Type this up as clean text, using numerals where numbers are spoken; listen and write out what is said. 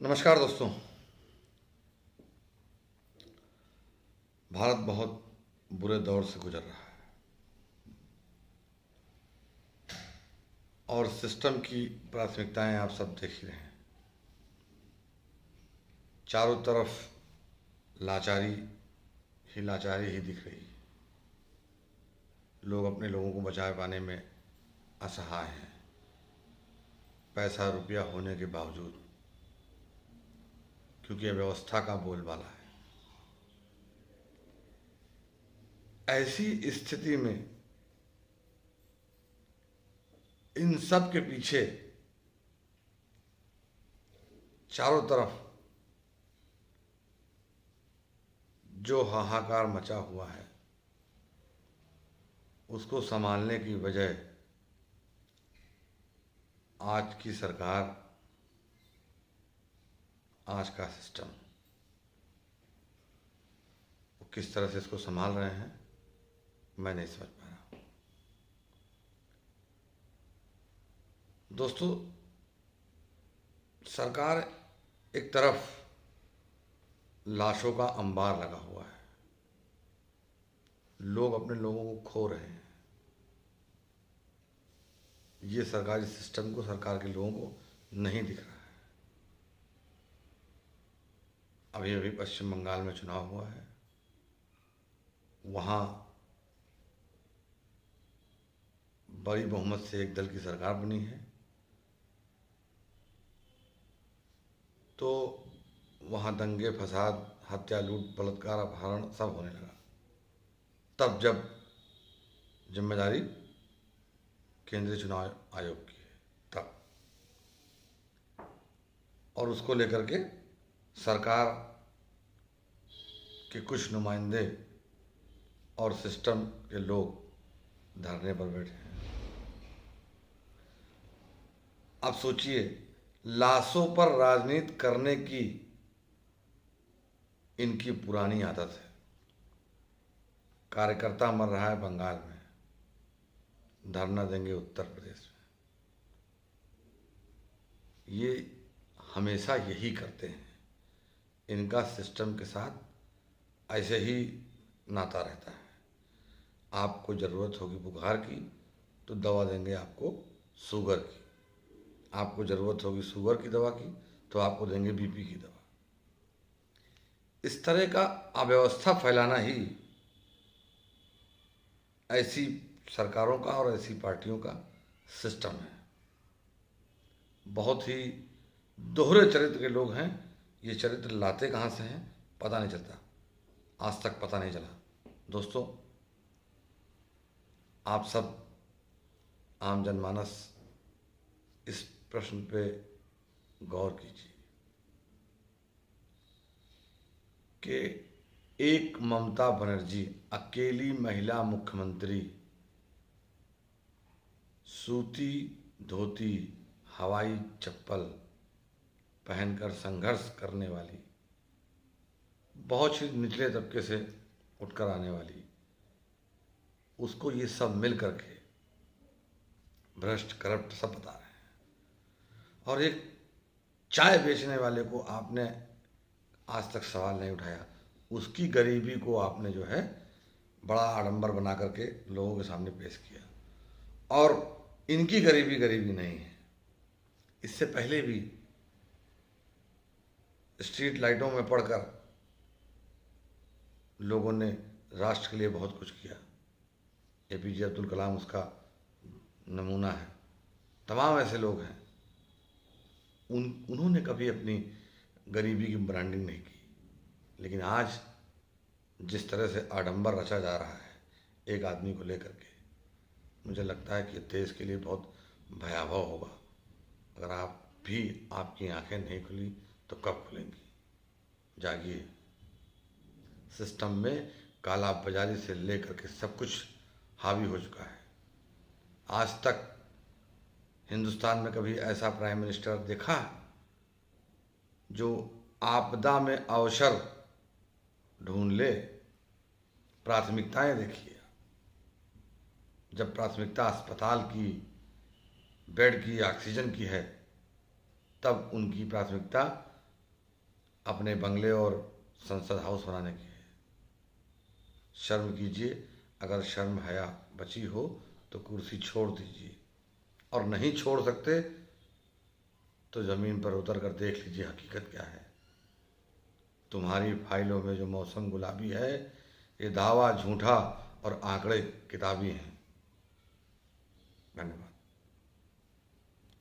नमस्कार दोस्तों। भारत बहुत बुरे दौर से गुजर रहा है और सिस्टम की प्राथमिकताएं आप सब देख ही रहे हैं। चारों तरफ लाचारी ही लाचारी ही दिख रही है। लोग अपने लोगों को बचा पाने में असहाय हैं, पैसा रुपया होने के बावजूद, क्योंकि यह व्यवस्था का बोलबाला है। ऐसी स्थिति में इन सब के पीछे चारों तरफ जो हाहाकार मचा हुआ है, उसको संभालने की बजाय आज की सरकार, आज का सिस्टम, वो किस तरह से इसको संभाल रहे हैं मैं नहीं समझ पा रहा। दोस्तों, सरकार एक तरफ लाशों का अंबार लगा हुआ है, लोग अपने लोगों को खो रहे हैं। ये सरकारी सिस्टम को, सरकार के लोगों को नहीं दिख रहा है। अभी अभी पश्चिम बंगाल में चुनाव हुआ है, वहाँ बड़ी बहुमत से एक दल की सरकार बनी है, तो वहाँ दंगे फसाद, हत्या, लूट, बलात्कार, अपहरण सब होने लगा। तब जब जिम्मेदारी केंद्रीय चुनाव आयोग की है तब, और उसको लेकर के सरकार के कुछ नुमाइंदे और सिस्टम के लोग धरने पर बैठे हैं। अब सोचिए, लाशों पर राजनीति करने की इनकी पुरानी आदत है। कार्यकर्ता मर रहा है बंगाल में, धरना देंगे उत्तर प्रदेश में। ये हमेशा यही करते हैं। इनका सिस्टम के साथ ऐसे ही नाता रहता है। आपको ज़रूरत होगी बुखार की तो दवा देंगे आपको शुगर की, आपको ज़रूरत होगी शुगर की दवा की तो आपको देंगे बीपी की दवा। इस तरह का अव्यवस्था फैलाना ही ऐसी सरकारों का और ऐसी पार्टियों का सिस्टम है। बहुत ही दोहरे चरित्र के लोग हैं। ये चरित्र लाते कहाँ से हैं पता नहीं चलता, आज तक पता नहीं चला। दोस्तों, आप सब आम जनमानस इस प्रश्न पे गौर कीजिए कि एक ममता बनर्जी, अकेली महिला मुख्यमंत्री, सूती धोती, हवाई चप्पल पहनकर संघर्ष करने वाली, बहुत ही निचले तबके से उठकर आने वाली, उसको ये सब मिल करके भ्रष्ट, करप्ट सब बता रहे हैं। और एक चाय बेचने वाले को आपने आज तक सवाल नहीं उठाया। उसकी गरीबी को आपने जो है बड़ा आडंबर बना करके लोगों के सामने पेश किया। और इनकी गरीबी गरीबी नहीं है। इससे पहले भी स्ट्रीट लाइटों में पड़कर लोगों ने राष्ट्र के लिए बहुत कुछ किया। एपीजे अब्दुल कलाम उसका नमूना है। तमाम ऐसे लोग हैं, उन्होंने कभी अपनी गरीबी की ब्रांडिंग नहीं की। लेकिन आज जिस तरह से आडंबर रचा जा रहा है एक आदमी को लेकर के, मुझे लगता है कि देश के लिए बहुत भयावह होगा। अगर आप भी, आपकी आंखें नहीं खुली तो कब खुलेंगी? जागिए। सिस्टम में काला बाजारी से लेकर के सब कुछ हावी हो चुका है। आज तक हिंदुस्तान में कभी ऐसा प्राइम मिनिस्टर देखा जो आपदा में अवसर ढूंढ ले? प्राथमिकताएं देखिए। जब प्राथमिकता अस्पताल की, बेड की, ऑक्सीजन की है, तब उनकी प्राथमिकता अपने बंगले और संसद हाउस बनाने की है। शर्म कीजिए, अगर शर्म हया बची हो तो कुर्सी छोड़ दीजिए, और नहीं छोड़ सकते तो ज़मीन पर उतर कर देख लीजिए हकीकत क्या है। तुम्हारी फाइलों में जो मौसम गुलाबी है, ये दावा झूठा और आंकड़े किताबी हैं। धन्यवाद।